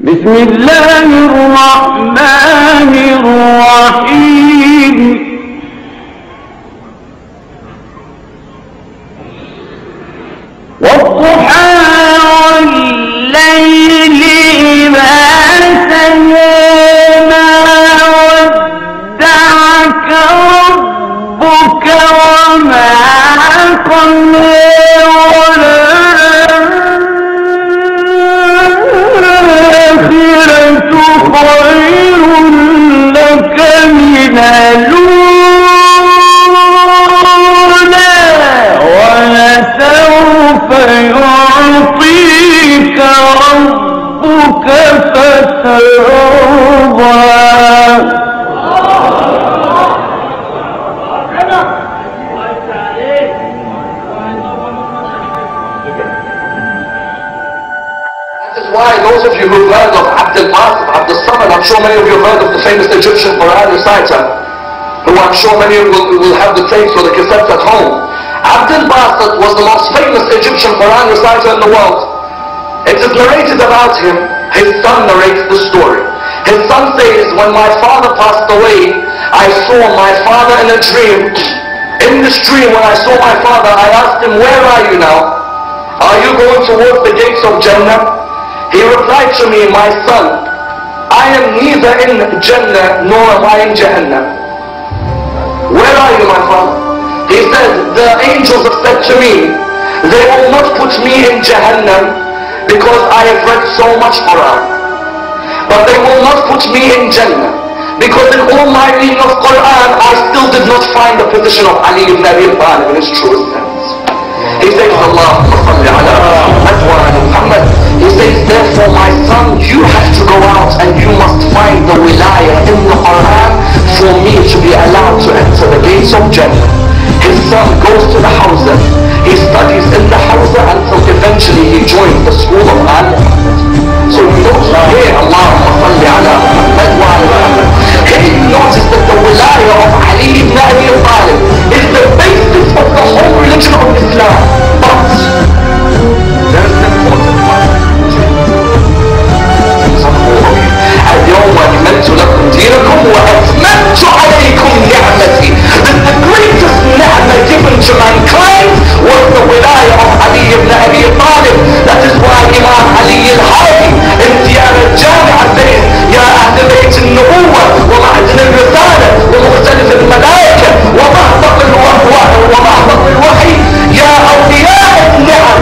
بسم الله الرحمن الرحيم. والضحى والليل إذا سجى ما ودعك ربك وما قلى خير لك من الأولى ولسوف يعطيك ربك فترضى. Why those of you who've heard of Abd al-Basit, Abd al-Samad, I'm sure many of you have heard of the famous Egyptian Quran reciter, who I'm sure many of you will have the tapes or the cassettes at home. Abd al-Basit was the most famous Egyptian Quran reciter in the world. It is narrated about him, his son narrates the story. His son says, when my father passed away, I saw my father in a dream. In this dream, when I saw my father, I asked him, where are you now? Are you going towards the gates of Jannah? He replied to me, my son, I am neither in Jannah nor am I in Jahannam. Where are you, my father? He said, the angels have said to me, they will not put me in Jahannam because I have read so much Quran. But they will not put me in Jannah because in all my reading of Quran, I still did not find the position of Ali ibn Abi Talib in his truest sense. He says, Allahumma salli ala Muhammad wa ala Muhammad. He says, therefore my son, you have to go out and you must find the wilayah in the Quran for me to be allowed to enter the gates of Jannah. His son goes to the Hawza. He studies in the Hawza until eventually he joins the school of Al-Muhammad. So we don't hear Allahumma salli ala Muhammad wa ala Muhammad. Here you notice that the wilayah of Ali ibn Abi Talib is the basis of the whole religion of Islam. But there is an important part. اليوم أكملت لكم دينكم وأتممت عليكم نعمتي. The greatest ni'mah given to mankind was the wilayah of Ali ibn Abi Talib. That is why Imam Ali al-Hadi in Diyar al-Jami'ah says, يا أهل بيت النبوة ومعدن الرسالة ومختلف الملائكة ومهبط الوحي يا أولياء النعم.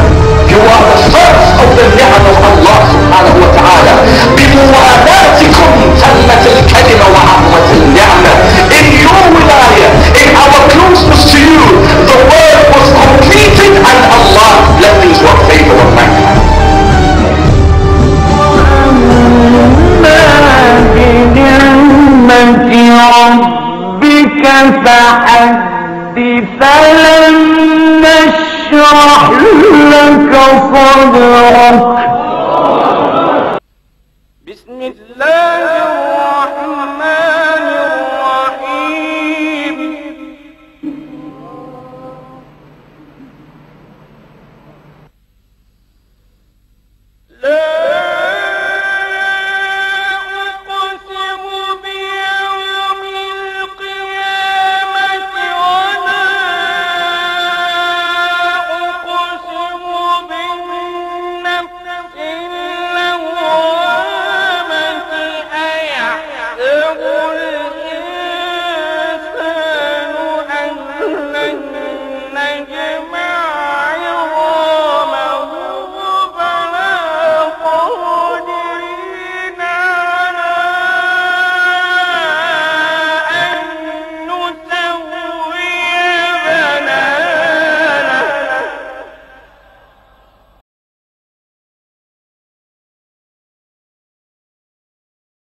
You are the first of the ni'am of Allah subhanahu wa ta'ala. بموالاتكم تمت الكلمة وعظمت النعمة. In your wilayah, in our closeness to you, the word was completed and Allah's blessings were favored on mankind. بنعمة ربك فحدث ألم نشرح لك صدرك